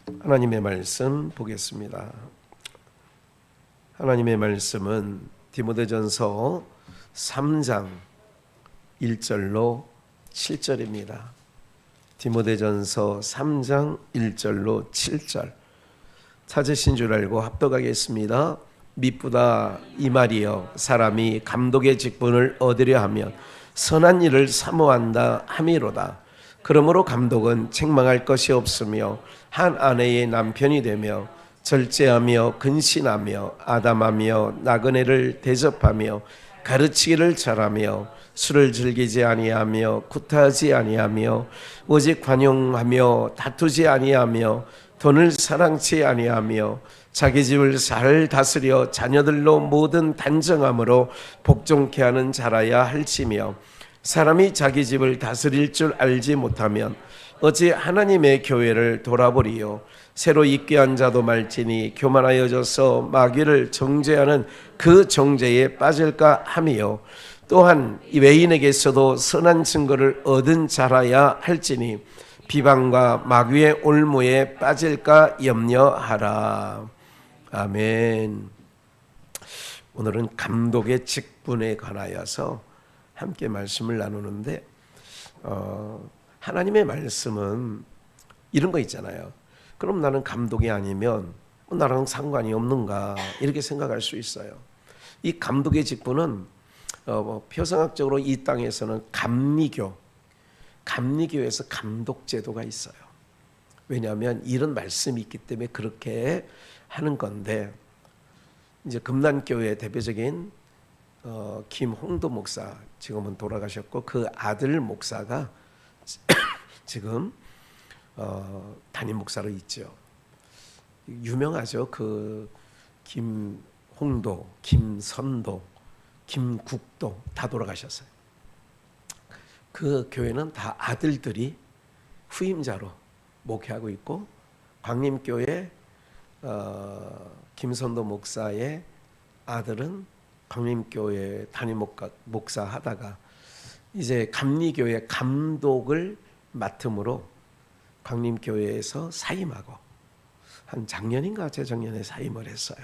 하나님의 말씀 보겠습니다. 하나님의 말씀은 디모데전서 3장 1절로 7절입니다. 디모데전서 3장 1절로 7절. 찾으신 줄 알고 합독하겠습니다. 미쁘다 이 말이여, 사람이 감독의 직분을 얻으려 하면 선한 일을 사모한다 함이로다. 그러므로 감독은 책망할 것이 없으며 한 아내의 남편이 되며 절제하며 근신하며 아담하며 나그네를 대접하며 가르치기를 잘하며 술을 즐기지 아니하며 구타하지 아니하며 오직 관용하며 다투지 아니하며 돈을 사랑치 아니하며 자기 집을 잘 다스려 자녀들로 모든 단정함으로 복종케 하는 자라야 할지며, 사람이 자기 집을 다스릴 줄 알지 못하면 어찌 하나님의 교회를 돌아보리요. 새로 입게 한 자도 말지니 교만하여져서 마귀를 정죄하는 그 정죄에 빠질까 함이요. 또한 외인에게서도 선한 증거를 얻은 자라야 할지니 비방과 마귀의 올무에 빠질까 염려하라. 아멘. 오늘은 감독의 직분에 관하여서 함께 말씀을 나누는데, 하나님의 말씀은 이런 거 있잖아요. 그럼 나는 감독이 아니면 나랑 상관이 없는가, 이렇게 생각할 수 있어요. 이 감독의 직분은 표상학적으로 이 땅에서는 감리교에서 감독 제도가 있어요. 왜냐하면 이런 말씀이 있기 때문에 그렇게 하는 건데, 이제 금난교회 대표적인 김홍도 목사, 지금은 돌아가셨고 그 아들 목사가 지금 담임 목사로 있죠. 유명하죠. 그 김홍도, 김선도, 김국도 다 돌아가셨어요. 그 교회는 다 아들들이 후임자로 목회하고 있고, 광림교회 김선도 목사의 아들은 광림교회 담임 목사 하다가 이제 감리교회 감독을 맡음으로 광림교회에서 사임하고, 한 작년인가 재작년에 사임을 했어요.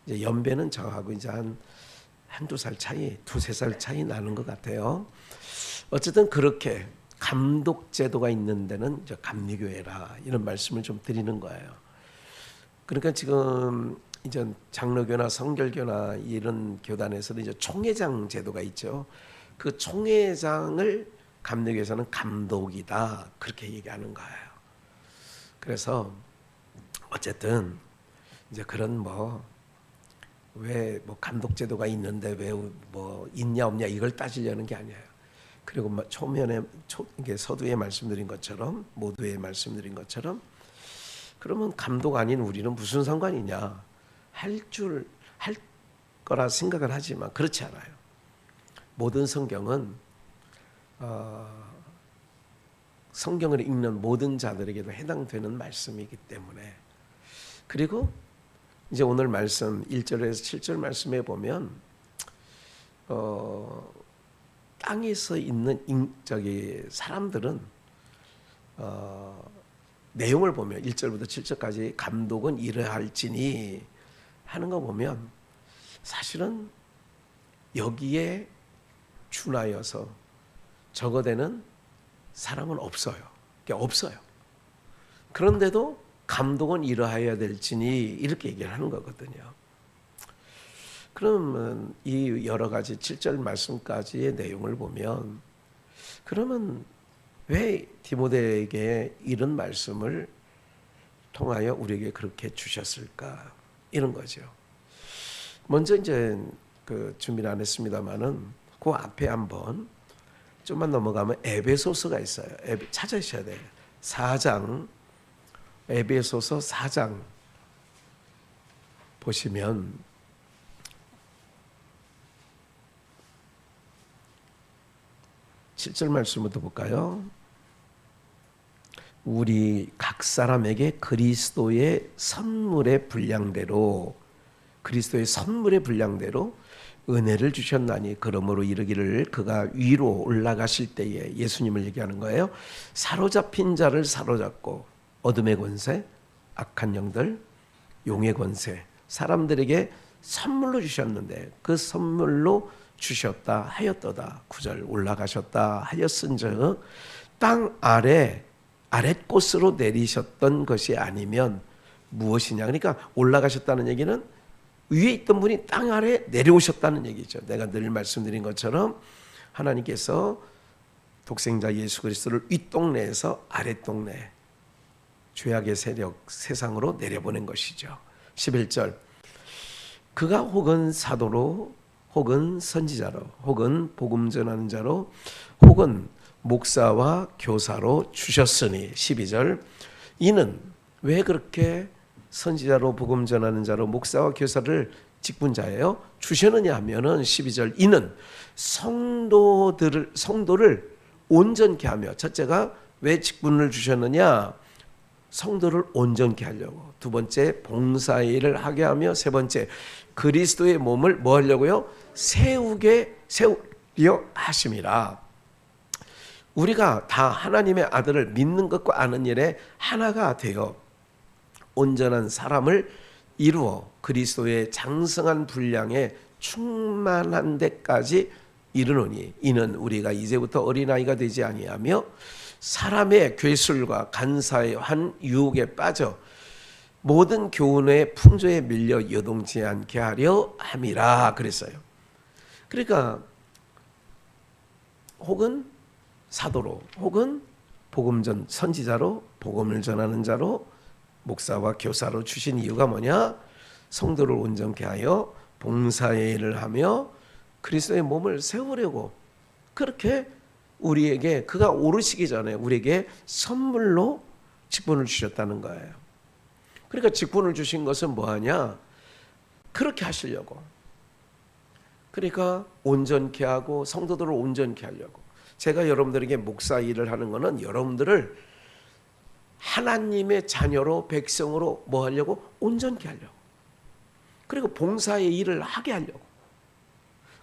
이제 연배는 저하고 이제 한두 살 차이, 두세 살 차이 나는 것 같아요. 어쨌든 그렇게 감독 제도가 있는 데는 이제 감리교회라, 이런 말씀을 좀 드리는 거예요. 그러니까 지금 이제 장로교나 성결교나 이런 교단에서는 이제 총회장 제도가 있죠. 그 총회장을 감리교에서는 감독이다, 그렇게 얘기하는 거예요. 그래서 어쨌든 이제 그런 왜 감독 제도가 있는데 왜 있냐 없냐 이걸 따지려는 게 아니에요. 그리고 초면에 이게 서두에 말씀드린 것처럼, 모두에 말씀드린 것처럼, 그러면 감독 아닌 우리는 무슨 상관이냐 할 거라 생각을 하지만 그렇지 않아요. 모든 성경은 성경을 읽는 모든 자들에게도 해당되는 말씀이기 때문에, 그리고 이제 오늘 말씀 1절에서 7절 말씀에 보면 땅에서 있는 사람들은 내용을 보면 1절부터 7절까지 감독은 이러할지니 하는 거 보면 사실은 여기에 준하여서 적어되는 사람은 없어요. 없어요. 그런데도 감독은 이러하여야 될지니 이렇게 얘기를 하는 거거든요. 그러면 이 여러 가지 7절 말씀까지의 내용을 보면, 그러면 왜 디모데에게 이런 말씀을 통하여 우리에게 그렇게 주셨을까, 이런 거죠. 먼저 이제 준비를 안 했습니다만은 그 앞에 한번 좀만 넘어가면 에베소서가 있어요. 찾으셔야 돼요. 4장, 에베소서 4장 보시면 (7절) 말씀부터 볼까요? 우리 각 사람에게 그리스도의 선물의 분량대로 은혜를 주셨나니, 그러므로 이르기를 그가 위로 올라가실 때에, 예수님을 얘기하는 거예요, 사로잡힌 자를 사로잡고 어둠의 권세, 악한 영들, 용의 권세, 사람들에게 선물로 주셨는데 그 선물로 주셨다 하였도다. 9절 올라가셨다 하였은즉 땅 아랫곳으로 내리셨던 것이 아니면 무엇이냐. 그러니까 올라가셨다는 얘기는 위에 있던 분이 땅 아래 내려오셨다는 얘기죠. 내가 늘 말씀드린 것처럼 하나님께서 독생자 예수 그리스도를 윗동네에서 아랫동네 죄악의 세력 세상으로 내려보낸 것이죠. 11절 그가 혹은 사도로 혹은 선지자로 혹은 복음 전하는 자로 혹은 목사와 교사로 주셨으니 12절 이는 왜 그렇게 선지자로 복음 전하는 자로 목사와 교사를 직분자예요? 주셨느냐 하면은 12절 이는 성도를 온전케 하며 첫째가 왜 직분을 주셨느냐? 성도를 온전케 하려고. 두 번째 봉사의 일을 하게 하며 세 번째 그리스도의 몸을 뭐 하려고요? 세우려 하심이라. 우리가 다 하나님의 아들을 믿는 것과 아는 일에 하나가 되어 온전한 사람을 이루어 그리스도의 장성한 분량에 충만한 데까지 이르노니 이는 우리가 이제부터 어린아이가 되지 아니하며 사람의 괴술과 간사의 한 유혹에 빠져 모든 교훈의 풍조에 밀려 여동치 않게 하려 함이라 그랬어요. 그러니까 혹은 사도로 혹은 선지자로 복음을 전하는 자로 목사와 교사로 주신 이유가 뭐냐? 성도를 온전케 하여 봉사의 일을 하며 그리스도의 몸을 세우려고 그렇게 우리에게 그가 오르시기 전에 우리에게 선물로 직분을 주셨다는 거예요. 그러니까 직분을 주신 것은 뭐하냐? 그렇게 하시려고. 그러니까 온전케 하고 성도들을 온전케 하려고. 제가 여러분들에게 목사 일을 하는 것은 여러분들을 하나님의 자녀로 백성으로 뭐 하려고? 온전케 하려고. 그리고 봉사의 일을 하게 하려고.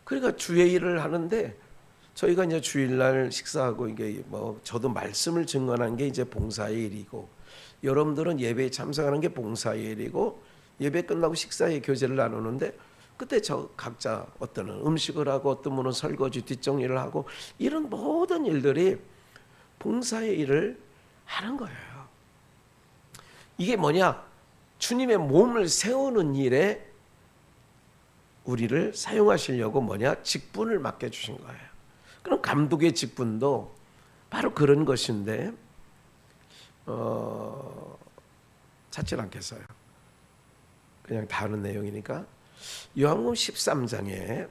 그러니까 주의 일을 하는데 저희가 이제 주일날 식사하고 이게 뭐 저도 말씀을 증언한 게 이제 봉사의 일이고 여러분들은 예배에 참석하는 게 봉사의 일이고 예배 끝나고 식사의 교제를 나누는데 그때 저 각자 어떤 음식을 하고 어떤 분은 설거지 뒷정리를 하고 이런 모든 일들이 봉사의 일을 하는 거예요. 이게 뭐냐? 주님의 몸을 세우는 일에 우리를 사용하시려고 뭐냐? 직분을 맡겨주신 거예요. 그럼 감독의 직분도 바로 그런 것인데 찾질 않겠어요. 그냥 다른 내용이니까 요한복음 13장에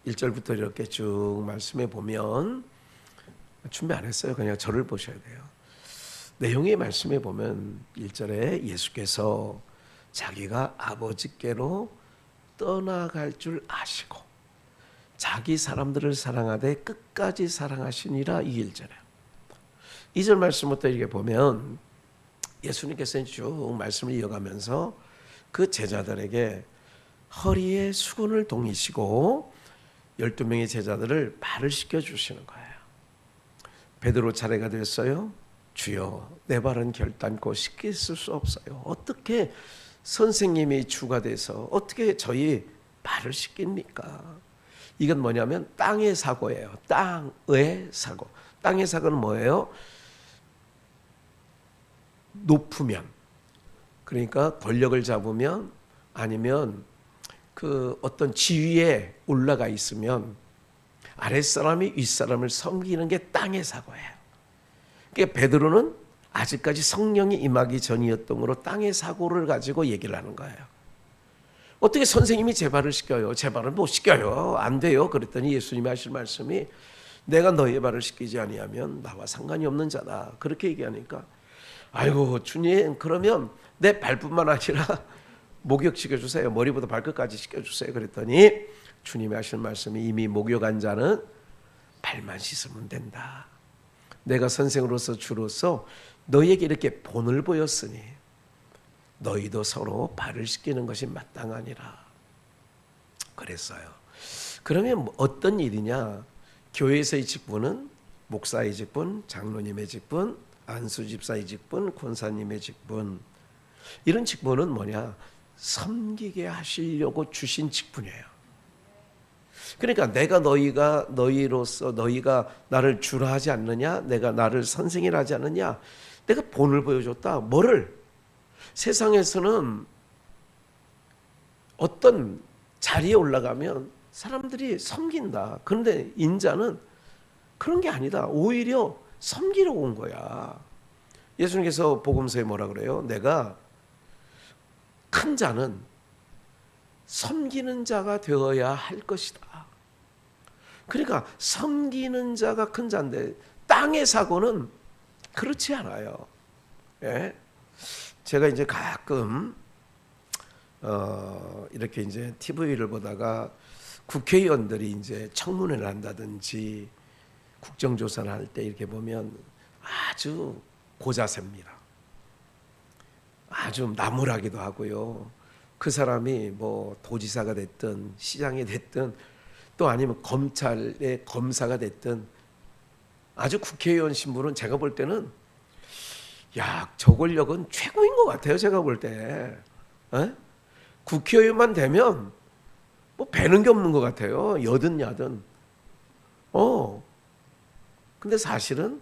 1절부터 이렇게 쭉 말씀해 보면 준비 안 했어요. 그냥 저를 보셔야 돼요. 내용의 말씀에 보면 1절에 예수께서 자기가 아버지께로 떠나갈 줄 아시고 자기 사람들을 사랑하되 끝까지 사랑하시니라 이 1절에 2절 말씀부터 이렇게 보면 예수님께서 쭉 말씀을 이어가면서 그 제자들에게 허리에 수건을 동이시고 12명의 제자들을 발을 씻겨주시는 거예요. 베드로 차례가 됐어요. 주여 내 발은 결단코 씻길 수 없어요. 어떻게 선생님이 주가 돼서 어떻게 저희 발을 씻깁니까? 이건 뭐냐면 땅의 사고예요. 땅의 사고. 땅의 사고는 뭐예요? 높으면 그러니까 권력을 잡으면 아니면 그 어떤 지위에 올라가 있으면 아랫사람이 윗사람을 섬기는 게 땅의 사고예요. 그러니까 베드로는 아직까지 성령이 임하기 전이었던 거로 땅의 사고를 가지고 얘기를 하는 거예요. 어떻게 선생님이 제 발을 씻겨요? 제 발을 못 씻겨요. 안 돼요. 그랬더니 예수님이 하실 말씀이 내가 너의 발을 씻기지 아니하면 나와 상관이 없는 자다. 그렇게 얘기하니까 아이고 주님 그러면 내 발뿐만 아니라 목욕 시켜주세요. 머리부터 발끝까지 시켜주세요. 그랬더니 주님이 하실 말씀이 이미 목욕한 자는 발만 씻으면 된다. 내가 선생으로서 주로서 너희에게 이렇게 본을 보였으니 너희도 서로 발을 씻기는 것이 마땅하니라. 그랬어요. 그러면 어떤 일이냐? 교회에서의 직분은 목사의 직분, 장로님의 직분, 안수 집사의 직분, 권사님의 직분. 이런 직분은 뭐냐? 섬기게 하시려고 주신 직분이에요. 그러니까 내가 너희로서 너희가 나를 주라 하지 않느냐? 내가 나를 선생이라 하지 않느냐? 내가 본을 보여줬다. 뭐를? 세상에서는 어떤 자리에 올라가면 사람들이 섬긴다. 그런데 인자는 그런 게 아니다. 오히려 섬기러 온 거야. 예수님께서 복음서에 뭐라 그래요? 내가 큰 자는 섬기는 자가 되어야 할 것이다. 그러니까 섬기는 자가 큰 자인데 땅의 사고는 그렇지 않아요. 예? 제가 이제 가끔 이렇게 이제 TV를 보다가 국회의원들이 이제 청문회를 한다든지 국정조사를 할 때 이렇게 보면 아주 고자세입니다. 아주 나무라기도 하고요. 그 사람이 뭐 도지사가 됐든 시장이 됐든 또 아니면 검찰의 검사가 됐든 아주 국회의원 신분은 제가 볼 때는 야, 저 권력은 최고인 것 같아요. 제가 볼 때. 국회의원만 되면 뭐 배는 게 없는 것 같아요. 여든 야든. 근데 사실은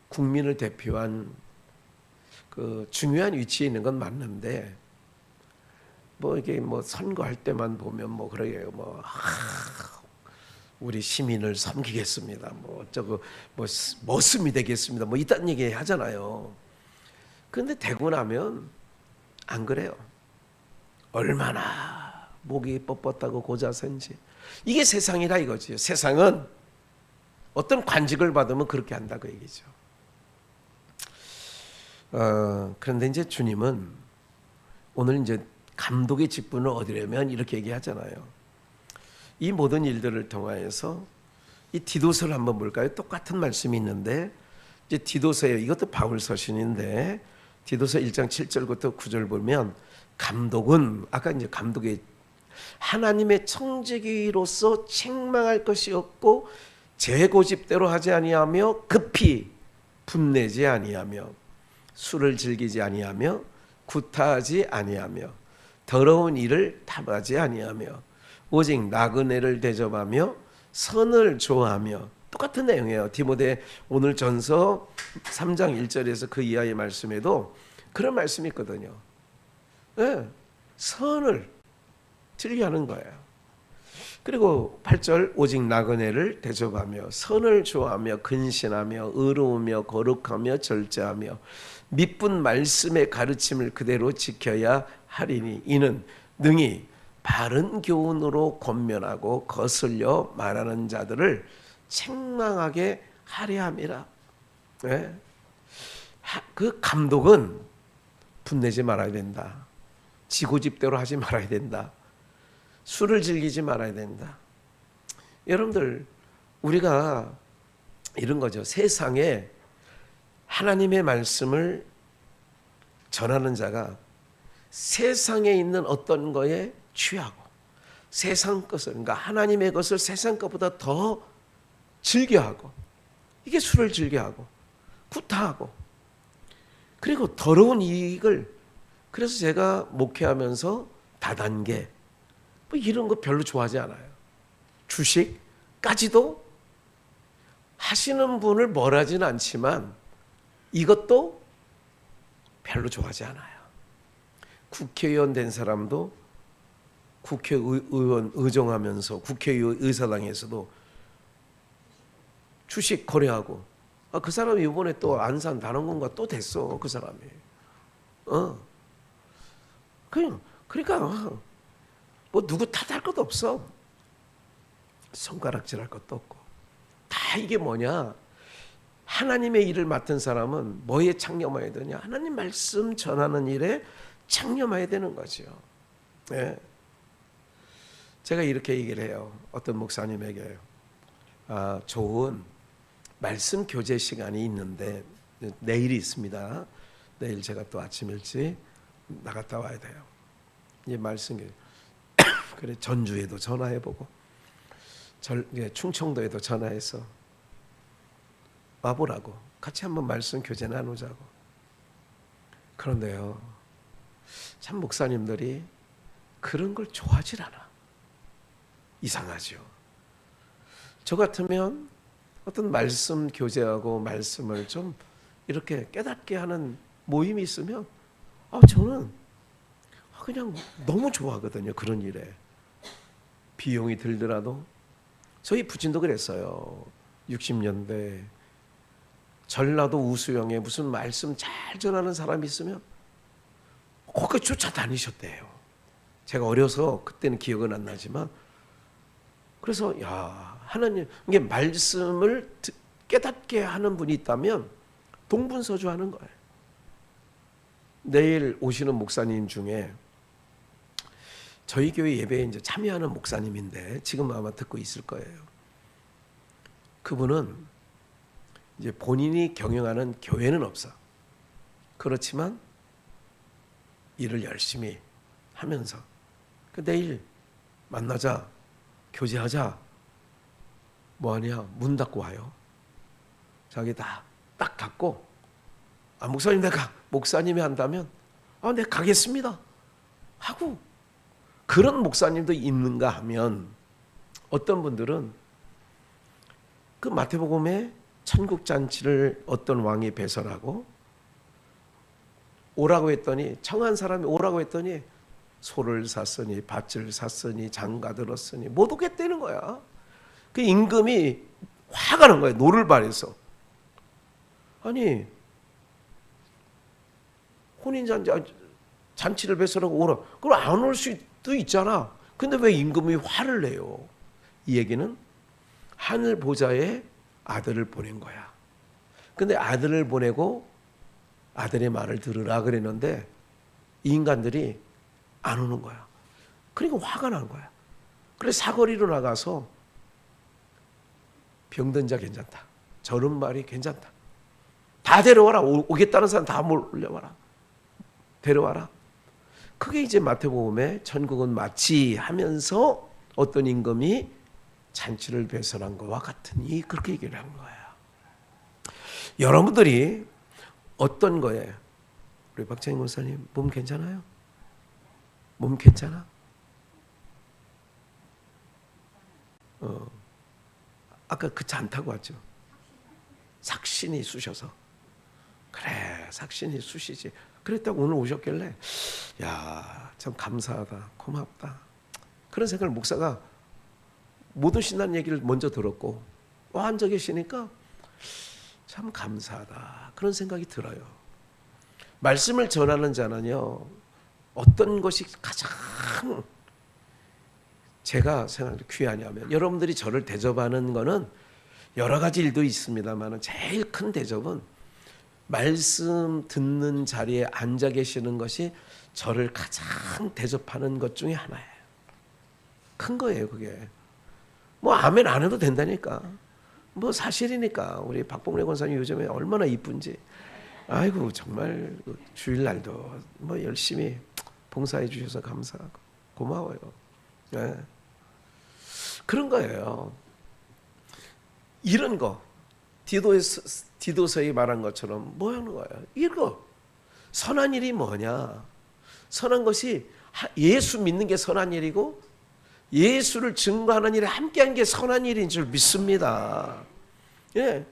국민을 대표한 그 중요한 위치에 있는 건 맞는데 뭐 이게 뭐 선거할 때만 보면 뭐 그러게요. 뭐 우리 시민을 섬기겠습니다. 뭐 어쩌고 뭐 머슴이 되겠습니다. 뭐 이딴 얘기 하잖아요. 그런데 되고 나면 안 그래요. 얼마나 목이 뻣뻣하고 고자세인지. 이게 세상이라 이거지. 세상은 어떤 관직을 받으면 그렇게 한다 그 얘기죠. 그런데 이제 주님은 오늘 이제 감독의 직분을 얻으려면 이렇게 얘기하잖아요. 이 모든 일들을 통하여서 이 디도서를 한번 볼까요? 똑같은 말씀이 있는데 이제 디도서예요. 이것도 바울 서신인데 디도서 1장 7절부터 9절 보면 감독은 아까 이제 감독의 하나님의 청지기로서 책망할 것이 없고 제 고집대로 하지 아니하며 급히 분내지 아니하며 술을 즐기지 아니하며 구타하지 아니하며 더러운 일을 탐하지 아니하며 오직 나그네를 대접하며 선을 좋아하며 똑같은 내용이에요. 디모데 오늘 전서 3장 1절에서 그 이하의 말씀에도 그런 말씀이 있거든요. 네, 선을 즐겨하는 거예요. 그리고 8절 오직 나그네를 대접하며 선을 좋아하며 근신하며 의로우며 거룩하며 절제하며 믿분 말씀의 가르침을 그대로 지켜야 하리니 이는 능히 바른 교훈으로 권면하고 거슬려 말하는 자들을 책망하게 하려 함이라. 네? 그 감독은 분내지 말아야 된다. 지고집대로 하지 말아야 된다. 술을 즐기지 말아야 된다. 여러분들 우리가 이런 거죠. 세상에 하나님의 말씀을 전하는 자가 세상에 있는 어떤 거에 취하고 세상 것을 그러니까 하나님의 것을 세상 것보다 더 즐겨하고 이게 술을 즐겨하고 구타하고 그리고 더러운 이익을 그래서 제가 목회하면서 다단계 뭐 이런 거 별로 좋아하지 않아요. 주식까지도 하시는 분을 멸하지는 않지만 이것도 별로 좋아하지 않아요. 국회의원 된 사람도 국회의원 의정하면서 국회의사당에서도 주식 거래하고 그 사람이 이번에 또 안산 단원군과 또 됐어. 그 사람이. 그러니까 뭐 누구 탓할 것도 없어. 손가락질할 것도 없고. 다 이게 뭐냐? 하나님의 일을 맡은 사람은 뭐에 창념해야 되냐? 하나님 말씀 전하는 일에 창념해야 되는 거죠. 네. 제가 이렇게 얘기를 해요. 어떤 목사님에게 좋은 말씀 교제 시간이 있는데 내일이 있습니다. 내일 제가 또 아침 일찍 나갔다 와야 돼요. 이 말씀 그래 전주에도 전화해보고 충청도에도 전화해서 와보라고 같이 한번 말씀 교제 나누자고. 그런데요, 참 목사님들이 그런 걸 좋아하질 않아. 이상하죠. 저 같으면 어떤 말씀 교제하고 말씀을 좀 이렇게 깨닫게 하는 모임이 있으면 저는 그냥 너무 좋아하거든요. 그런 일에 비용이 들더라도. 저희 부친도 그랬어요. 60년대 전라도 우수영에 무슨 말씀 잘 전하는 사람이 있으면 거기 쫓아다니셨대요. 제가 어려서 그때는 기억은 안 나지만, 그래서 하나님, 이게 말씀을 깨닫게 하는 분이 있다면 동분서주하는 거예요. 내일 오시는 목사님 중에 저희 교회 예배에 이제 참여하는 목사님인데 지금 아마 듣고 있을 거예요. 그분은 이제 본인이 경영하는 교회는 없어. 그렇지만 일을 열심히 하면서 내일 만나자, 교제하자. 뭐하냐? 문 닫고 와요. 자기 딱 닫고, 목사님 내가 목사님이 한다면 내가 가겠습니다 하고. 그런 목사님도 있는가 하면, 어떤 분들은 그 마태복음에 천국잔치를 어떤 왕이 배설하고 오라고 했더니, 청한 사람이 오라고 했더니 소를 샀으니 밭을 샀으니 장가 들었으니 못 오겠다는 거야. 그 임금이 화가 난 거야. 노를 발해서. 아니, 혼인잔치를 배설하고 오라. 그럼 안 올 수도 있잖아. 근데 왜 임금이 화를 내요? 이 얘기는 하늘 보좌에 아들을 보낸 거야. 근데 아들을 보내고 아들의 말을 들으라 그랬는데 이 인간들이 안 오는 거야. 그러니까 화가 난 거야. 그래서 사거리로 나가서 병든 자 괜찮다, 저런 말이 괜찮다, 다 데려와라, 오겠다는 사람 다 몰려와라, 데려와라. 그게 이제 마태복음에 천국은 마치 하면서 어떤 임금이 잔치를 배설한 것과 같으니 그렇게 얘기를 한 거야. 여러분들이 어떤 거에, 우리 박찬희 목사님 몸 괜찮아요? 몸 괜찮아? 아까 그 차 안 타고 왔죠? 삭신이 쑤셔서. 그래, 삭신이 쑤시지. 그랬다고 오늘 오셨길래 참 감사하다, 고맙다, 그런 생각을 목사가 못 오신다는 얘기를 먼저 들었고 앉아 계시니까 참 감사하다, 그런 생각이 들어요. 말씀을 전하는 자는요, 어떤 것이 가장 제가 생각하는 귀하냐면, 여러분들이 저를 대접하는 거는 여러 가지 일도 있습니다만 제일 큰 대접은 말씀 듣는 자리에 앉아 계시는 것이 저를 가장 대접하는 것 중에 하나예요. 큰 거예요, 그게. 뭐 아멘 안 해도 된다니까. 뭐 사실이니까. 우리 박봉래 권사님 요즘에 얼마나 이쁜지. 아이고 정말 주일날도 뭐 열심히 봉사해 주셔서 감사하고 고마워요. 네. 그런 거예요. 이런 거 디도서에 말한 것처럼 뭐 하는 거예요? 이거 선한 일이 뭐냐? 선한 것이 예수 믿는 게 선한 일이고 예수를 증거하는 일에 함께한 게 선한 일인 줄 믿습니다. 예.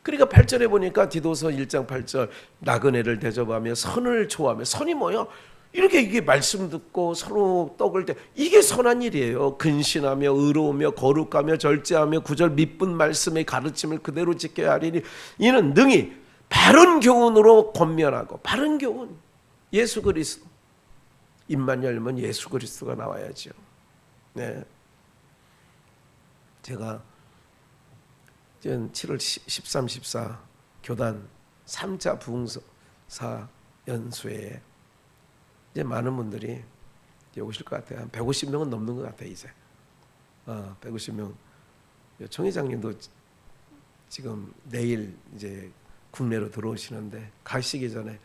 그러니까 8절에 보니까 디도서 1장 8절 나그네를 대접하며 선을 좋아하며, 선이 뭐야? 이렇게 이게 말씀 듣고 서로 떡을 때 이게 선한 일이에요. 근신하며 의로우며 거룩하며 절제하며 9절 믿은 말씀의 가르침을 그대로 지켜야 하리니 이는 능히 바른 교훈으로 권면하고. 바른 교훈, 예수 그리스도. 입만 열면 예수 그리스도가 나와야죠. 네. 제가 7월 13, 14 교단 3차 부흥사 연수회에 이제 많은 분들이 이제 오실 것 같아요. 한 150명은 넘는 것 같아요, 이제. 150명. 총회장님도 지금 내일 이제 국내로 들어오시는데 가시기 전에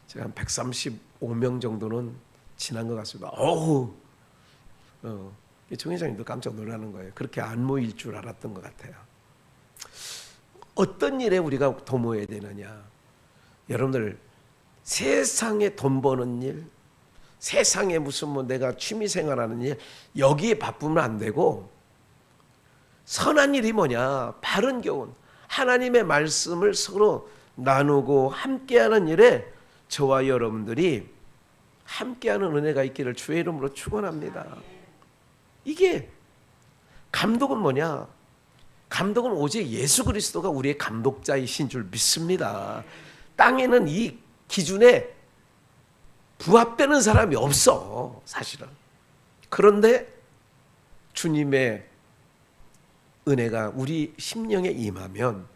제가 한 135명 정도는 지난 것 같습니다. 총회장님도 깜짝 놀라는 거예요. 그렇게 안 모일 줄 알았던 것 같아요. 어떤 일에 우리가 도모해야 되느냐? 여러분들 세상에 돈 버는 일, 세상에 무슨 뭐 내가 취미 생활하는 일, 여기에 바쁘면 안 되고, 선한 일이 뭐냐? 바른 교훈, 하나님의 말씀을 서로 나누고 함께하는 일에 저와 여러분들이 함께하는 은혜가 있기를 주의 이름으로 축원합니다. 이게 감독은 뭐냐? 감독은 오직 예수 그리스도가 우리의 감독자이신 줄 믿습니다. 땅에는 이 기준에 부합되는 사람이 없어, 사실은. 그런데 주님의 은혜가 우리 심령에 임하면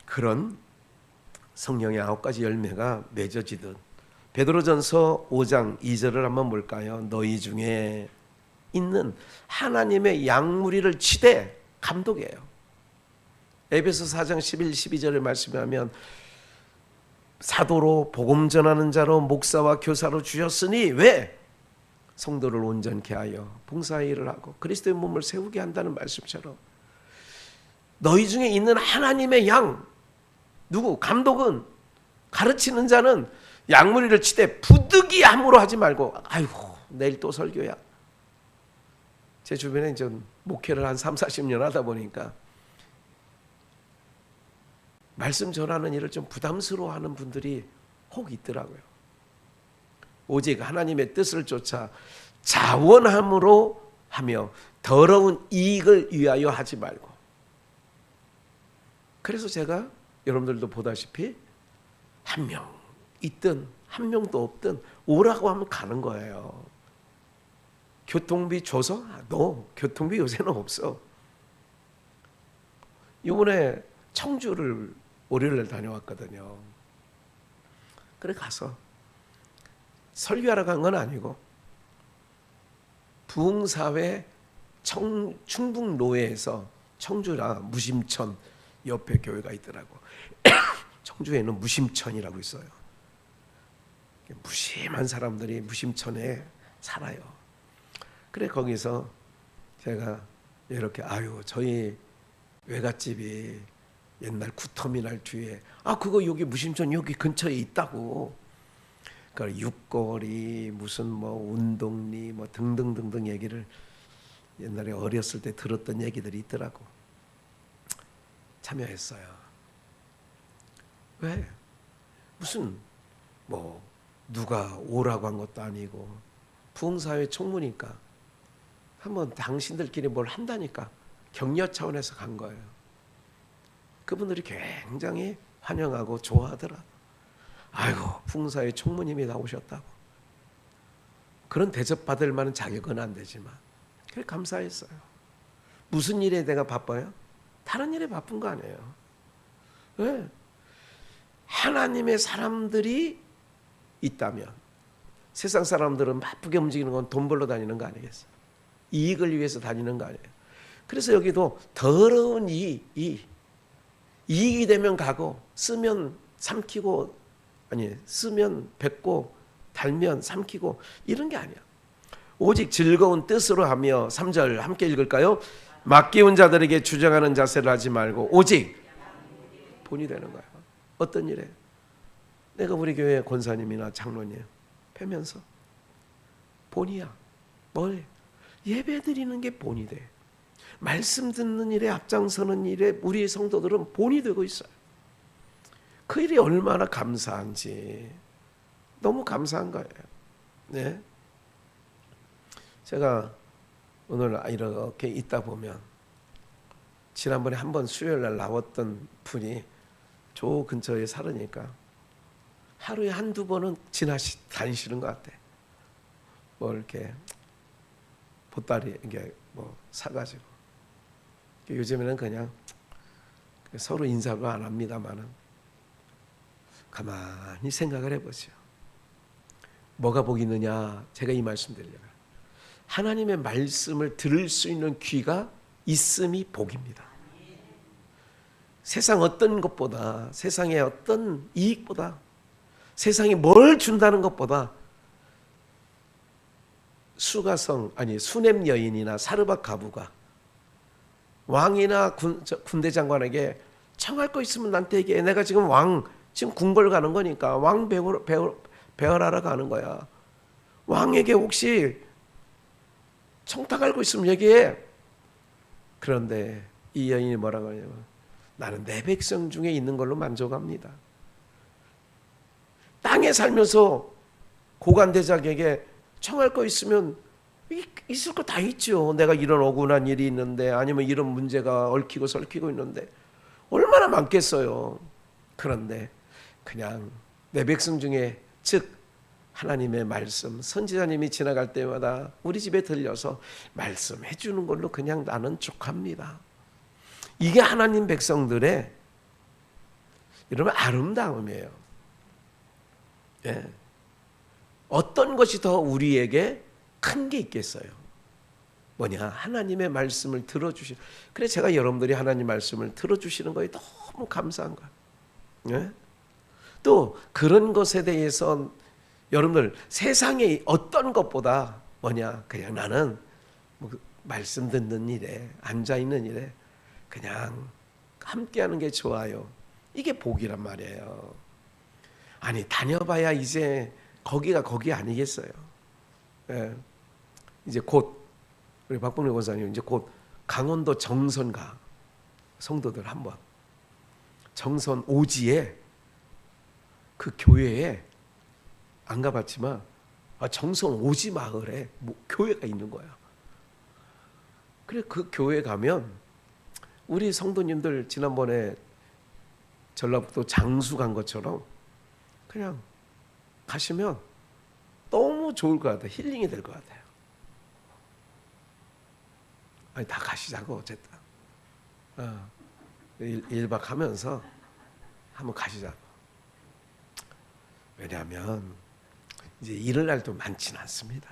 그런 성령의 9가지 열매가 맺어지듯, 베드로전서 5장 2절을 한번 볼까요? 너희 중에 있는 하나님의 양무리를 치되, 감독이에요. 에베소 4장 11, 12절을 말씀하면 사도로 복음 전하는 자로 목사와 교사로 주셨으니, 왜? 성도를 온전케 하여 봉사의 일을 하고 그리스도의 몸을 세우게 한다는 말씀처럼, 너희 중에 있는 하나님의 양, 누구? 감독은, 가르치는 자는 양무리를 치되 부득이함으로 하지 말고, 아이고 내일 또 설교야. 제 주변에 전 목회를 한 3, 40년 하다 보니까 말씀 전하는 일을 좀 부담스러워하는 분들이 혹 있더라고요. 오직 하나님의 뜻을 쫓아 자원함으로 하며 더러운 이익을 위하여 하지 말고. 그래서 제가 여러분들도 보다시피 한 명 있든 한 명도 없든 오라고 하면 가는 거예요. 교통비 줘서? 너 교통비 요새는 없어. 이번에 청주를 월요일에 다녀왔거든요. 그래 가서 설교하러 간 건 아니고 부흥사회 충북로에서, 청주라 무심천 옆에 교회가 있더라고. 청주에는 무심천이라고 있어요. 무심한 사람들이 무심천에 살아요. 그래 거기서 제가 이렇게, 아유 저희 외갓집이 옛날 구터미널 뒤에, 그거 여기 무심천 여기 근처에 있다고. 그러니까 육거리 무슨 뭐 운동리 뭐 등등등등 얘기를 옛날에 어렸을 때 들었던 얘기들이 있더라고. 참여했어요. 왜? 무슨 뭐 누가 오라고 한 것도 아니고 부흥사회 총무니까 한번 당신들끼리 뭘 한다니까 격려 차원에서 간 거예요. 그분들이 굉장히 환영하고 좋아하더라. 아이고 부흥사회 총무님이 나오셨다고. 그런 대접받을 만한 자격은 안 되지만 그래 감사했어요. 무슨 일에 내가 바빠요? 다른 일에 바쁜 거 아니에요. 왜? 하나님의 사람들이 있다면, 세상 사람들은 바쁘게 움직이는 건 돈 벌러 다니는 거 아니겠어요? 이익을 위해서 다니는 거 아니에요? 그래서 여기도 더러운 이익이 되면 가고, 쓰면 삼키고, 아니 쓰면 뱉고 달면 삼키고 이런 게 아니야. 오직 즐거운 뜻으로 하며, 3절 함께 읽을까요? 맡기운 자들에게 주장하는 자세를 하지 말고 오직 본이 되는 거야. 어떤 일에? 내가 우리 교회 권사님이나 장로님 뵈면서 본이야. 뭘? 예배 드리는 게 본이 돼. 말씀 듣는 일에 앞장서는 일에 우리 성도들은 본이 되고 있어요. 그 일이 얼마나 감사한지 너무 감사한 거예요. 네. 제가 오늘 이렇게 있다 보면 지난번에 한번 수요일 날 나왔던 분이 저 근처에 살으니까 하루에 한두 번은 다니시는 것 같아. 뭐 이렇게 보따리 이게 뭐 사가지고. 요즘에는 그냥 서로 인사도 안 합니다만은 가만히 생각을 해보죠. 뭐가 복이 있느냐? 제가 이 말씀 드리려고. 하나님의 말씀을 들을 수 있는 귀가 있음이 복입니다. 세상 어떤 것보다, 세상의 어떤 이익보다, 세상이 뭘 준다는 것보다 수냄 여인이나 사르밧 가부가 왕이나 군대 장관에게 청할 거 있으면 나한테 얘기해. 내가 지금 왕 지금 궁궐 가는 거니까 왕 배열하러 가는 거야. 왕에게 혹시 청탁 알고 있으면 얘기해. 그런데 이 여인이 뭐라고 하냐면 나는 내 백성 중에 있는 걸로 만족합니다. 땅에 살면서 고관대작에게 청할 거 있으면 있을 거 다 있죠. 내가 이런 억울한 일이 있는데 아니면 이런 문제가 얽히고 설키고 있는데 얼마나 많겠어요. 그런데 그냥 내 백성 중에 즉 하나님의 말씀 선지자님이 지나갈 때마다 우리 집에 들려서 말씀해 주는 걸로 그냥 나는 족합니다. 이게 하나님 백성들의 여러분 아름다움이에요. 예. 어떤 것이 더 우리에게 큰 게 있겠어요? 뭐냐? 하나님의 말씀을 들어주시. 그래 제가 여러분들이 하나님 말씀을 들어주시는 거에 너무 감사한 거예요. 예? 또 그런 것에 대해서 여러분들 세상에 어떤 것보다 뭐냐? 그냥 나는 뭐 말씀 듣는 일에 앉아 있는 일에 그냥 함께하는 게 좋아요. 이게 복이란 말이에요. 아니 다녀봐야 이제 거기가 거기 아니겠어요. 예. 이제 곧 우리 박봉래 권사님 이제 곧 강원도 정선 가 성도들 한번 정선 오지에 그 교회에 안 가봤지만 정선 오지 마을에 교회가 있는 거야. 그래 그 교회 가면 우리 성도님들 지난번에 전라북도 장수 간 것처럼 그냥 가시면 너무 좋을 것 같아요. 힐링이 될 것 같아요. 아니 다 가시자고 어쨌든 1박 하면서 한번 가시자고. 왜냐하면 이제 일을 날도 많지는 않습니다.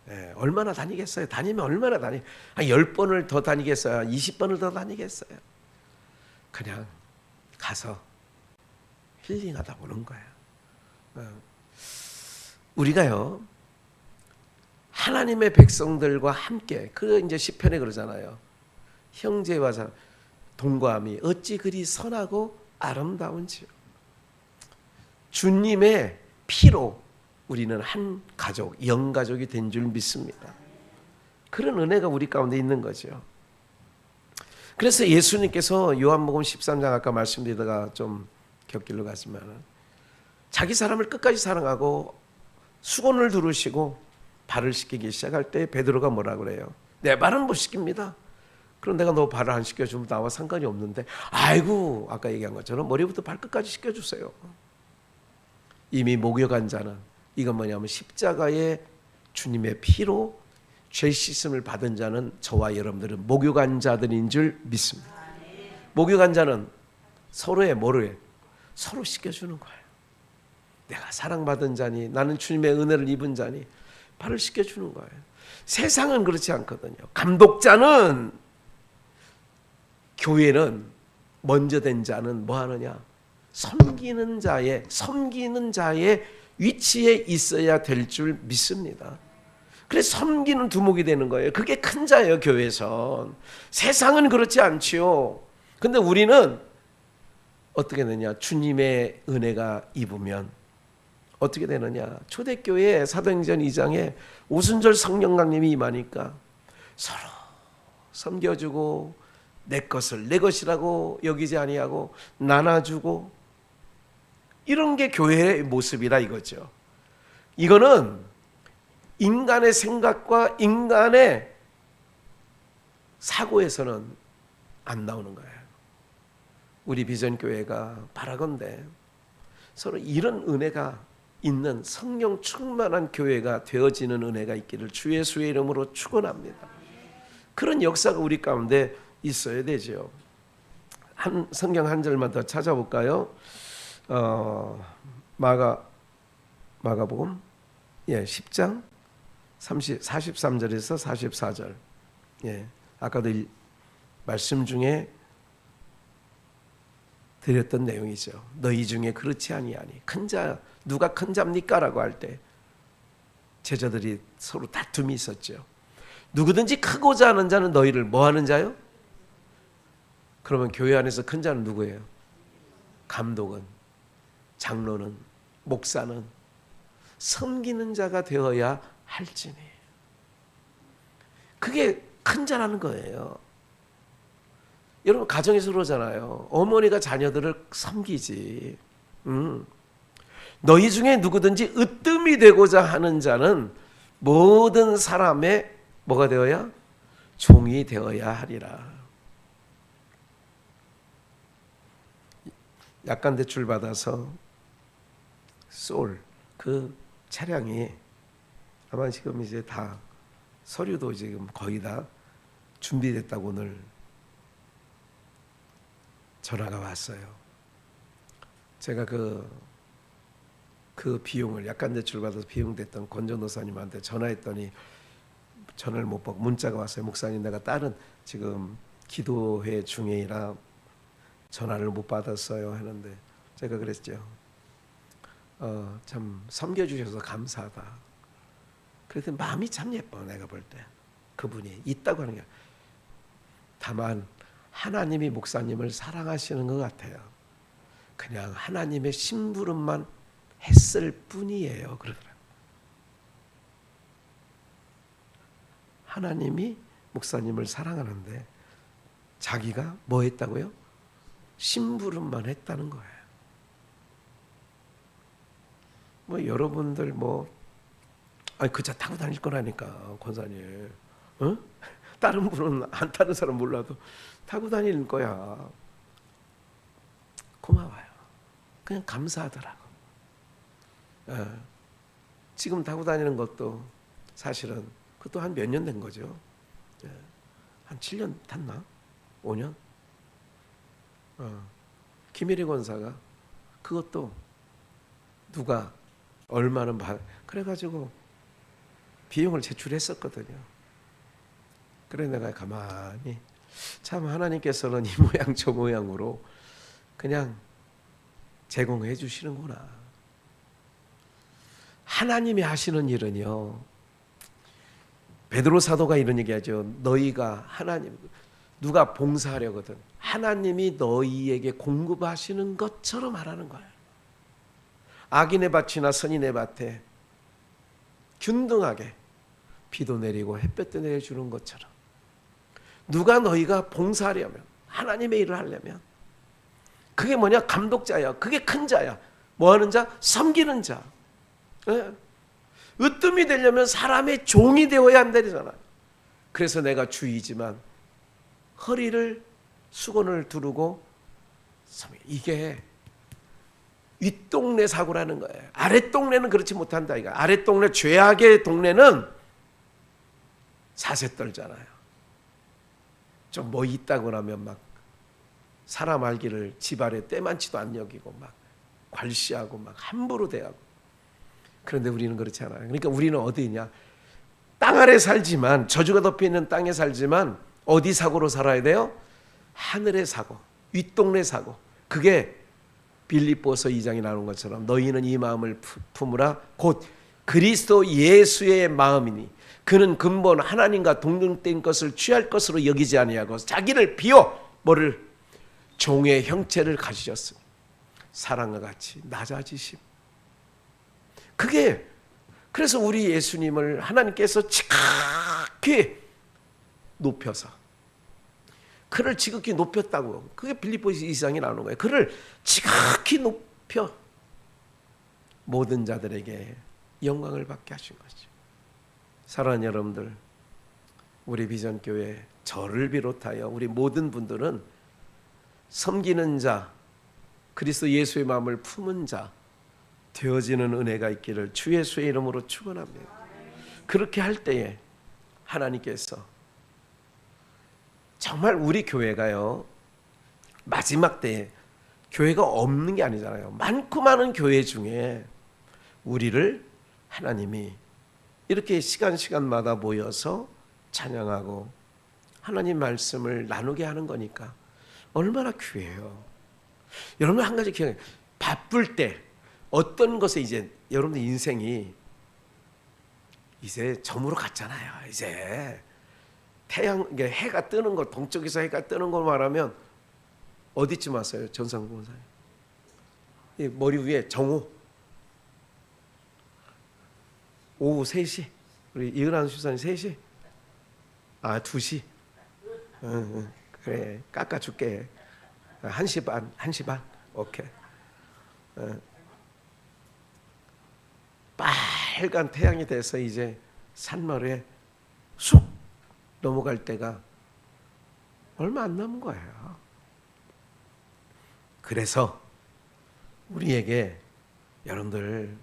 예, 얼마나 다니겠어요? 다니면 얼마나 한 10번을 더 다니겠어요? 20번을 더 다니겠어요? 그냥 가서 힐링하다 오는 거예요. 우리가요 하나님의 백성들과 함께 그 이제 시편에 그러잖아요. 형제와 동거함이 어찌 그리 선하고 아름다운지요. 주님의 피로 우리는 한 가족, 영가족이 된 줄 믿습니다. 그런 은혜가 우리 가운데 있는 거죠. 그래서 예수님께서 요한복음 13장 아까 말씀드리다가 좀 곁길로 갔지만 자기 사람을 끝까지 사랑하고 수건을 두르시고 발을 씻기기 시작할 때 베드로가 뭐라고 그래요? 내 발은 못 씻깁니다. 그럼 내가 너 발을 안 씻겨주면 나와 상관이 없는데 아이고 아까 얘기한 것처럼 머리부터 발끝까지 씻겨주세요. 이미 목욕한 자는 이건 뭐냐면 십자가의 주님의 피로 죄 씻음을 받은 자는 저와 여러분들은 목욕한 자들인 줄 믿습니다. 목욕한 자는 서로의 뭐를 서로 씻겨주는 거예요. 내가 사랑받은 자니 나는 주님의 은혜를 입은 자니 발을 씻겨주는 거예요. 세상은 그렇지 않거든요. 감독자는 교회는 먼저 된 자는 뭐 하느냐? 섬기는 자의 위치에 있어야 될 줄 믿습니다. 그래서 섬기는 두목이 되는 거예요. 그게 큰 자예요, 교회에선. 세상은 그렇지 않지요. 근데 우리는 어떻게 되냐? 주님의 은혜가 입으면 어떻게 되느냐? 초대교회 사도행전 2장에 오순절 성령 강림이 임하니까 서로 섬겨주고 내 것을 내 것이라고 여기지 아니하고 나눠주고 이런 게 교회의 모습이라 이거죠. 이거는 인간의 생각과 인간의 사고에서는 안 나오는 거예요. 우리 비전교회가 바라건대 서로 이런 은혜가 있는 성령 충만한 교회가 되어지는 은혜가 있기를 주 예수의 이름으로 축원합니다. 그런 역사가 우리 가운데 있어야 되죠. 성경 한 절만 더 찾아볼까요? 마가복음 10장 43절에서 44절. 아까도 말씀 중에 드렸던 내용이죠. 너희 중에 그렇지 아니하니 큰 자 누가 큰 자입니까라고 할 때 제자들이 서로 다툼이 있었죠. 누구든지 크고자 하는 자는 너희를 뭐 하는 자요? 그러면 교회 안에서 큰 자는 누구예요? 감독은 장로는, 목사는 섬기는 자가 되어야 할지니. 그게 큰 자라는 거예요. 여러분 가정에서 그러잖아요. 어머니가 자녀들을 섬기지. 너희 중에 누구든지 으뜸이 되고자 하는 자는 모든 사람의 뭐가 되어야? 종이 되어야 하리라. 약간 대출 받아서 그 차량이 아마 지금 이제 다 서류도 지금 거의 다 준비됐다고 오늘 전화가 왔어요. 제가 그 비용을 약간 대출 받아서 비용 됐던 권전도사님한테 전화했더니 전화를 못 받고 문자가 왔어요. 목사님, 내가 다른 지금 기도회 중이라 전화를 못 받았어요 하는데 제가 그랬죠. 참 섬겨주셔서 감사하다. 그랬더니 마음이 참 예뻐. 내가 볼 때 그분이 있다고 하는 게, 다만 하나님이 목사님을 사랑하시는 것 같아요. 그냥 하나님의 심부름만 했을 뿐이에요. 그러더라고요. 하나님이 목사님을 사랑하는데 자기가 뭐 했다고요? 심부름만 했다는 거예요. 뭐 여러분들 그 차 타고 다닐 거라니까 권사님. 어? 다른 분은 안 타는 사람 몰라도 타고 다니는 거야. 고마워요. 그냥 감사하더라고. 지금 타고 다니는 것도 사실은 그것도 한 몇 년 된 거죠. 한 7년 탔나? 5년? 김일희 권사가 그것도 누가 얼마는 그래가지고 비용을 제출했었거든요. 그래 내가 가만히 참 하나님께서는 이 모양 저 모양으로 그냥 제공해 주시는구나. 하나님이 하시는 일은요, 베드로 사도가 이런 얘기하죠. 너희가 하나님, 누가 봉사하려거든 하나님이 너희에게 공급하시는 것처럼 하라는 거예요. 악인의 밭이나 선인의 밭에 균등하게 비도 내리고 햇볕도 내려주는 것처럼 누가 너희가 봉사하려면, 하나님의 일을 하려면, 그게 뭐냐? 감독자야. 그게 큰 자야. 뭐 하는 자? 섬기는 자. 으뜸이 되려면 사람의 종이 되어야 한다잖아요. 그래서 내가 주의지만 허리를 수건을 두르고, 이게 윗동네 사고라는 거예요. 아랫동네는 그렇지 못한다. 이거 아랫동네, 죄악의 동네는 사세 떨잖아요. 좀 뭐 있다고 하면 막 사람 알기를 집 아래 때만치도 안 여기고 막 괄시하고 막 함부로 대하고. 그런데 우리는 그렇지 않아요. 그러니까 우리는 어디냐? 땅 아래 살지만, 저주가 덮여있는 땅에 살지만 어디 사고로 살아야 돼요? 하늘의 사고, 윗동네 사고. 그게 빌립보서 2장이 나오는 것처럼 너희는 이 마음을 품으라. 곧 그리스도 예수의 마음이니 그는 근본 하나님과 동등된 것을 취할 것으로 여기지 아니하고 자기를 비워 뭐를? 종의 형체를 가지셨으니 사랑과 같이 낮아지심. 그게 그래서 우리 예수님을 하나님께서 지극히 높여서, 그를 지극히 높였다고. 그게 빌립보서 2장이 나오는 거예요. 그를 지극히 높여 모든 자들에게 영광을 받게 하신 거죠. 사랑하는 여러분들, 우리 비전교회 저를 비롯하여 우리 모든 분들은 섬기는 자, 그리스도 예수의 마음을 품은 자 되어지는 은혜가 있기를 주 예수의 이름으로 축원합니다. 그렇게 할 때에 하나님께서 정말 우리 교회가요, 마지막 때에 교회가 없는 게 아니잖아요. 많고 많은 교회 중에 우리를 하나님이 이렇게 시간마다 모여서 찬양하고 하나님 말씀을 나누게 하는 거니까 얼마나 귀해요. 여러분 한 가지 기억해요. 바쁠 때 어떤 것에 이제 여러분들 인생이 이제 저물어 갔잖아요. 이제 해가 뜨는 거, 동쪽에서 해가 뜨는 걸 말하면 어디쯤 왔어요? 전상부 원사님. 이 머리 위에 정오. 오후 3시. 우리 이은환 수사님 3시. 2시. 응, 그래, 깎아줄게. 1시 반, 1시 반. 오케이. 빨간 태양이 돼서 이제 산머리에 쑥 넘어갈 때가 얼마 안 남은 거예요. 그래서 우리에게 여러분들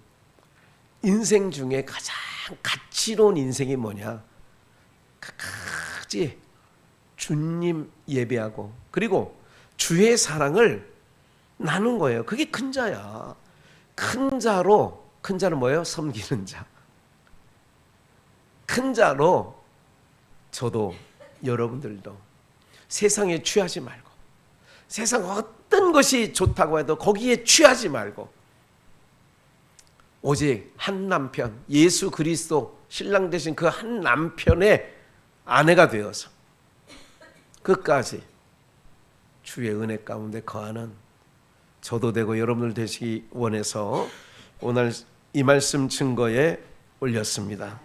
인생 중에 가장 가치로운 인생이 뭐냐? 끝까지 주님 예배하고 그리고 주의 사랑을 나눈 거예요. 그게 큰 자야. 큰 자는 뭐예요? 섬기는 자. 큰 자로 저도 여러분들도 세상에 취하지 말고 세상 어떤 것이 좋다고 해도 거기에 취하지 말고 오직 한 남편, 예수 그리스도 신랑 되신 그 한 남편의 아내가 되어서 끝까지 주의 은혜 가운데 거하는 저도 되고 여러분들 되시기 원해서 오늘 이 말씀 증거에 올렸습니다.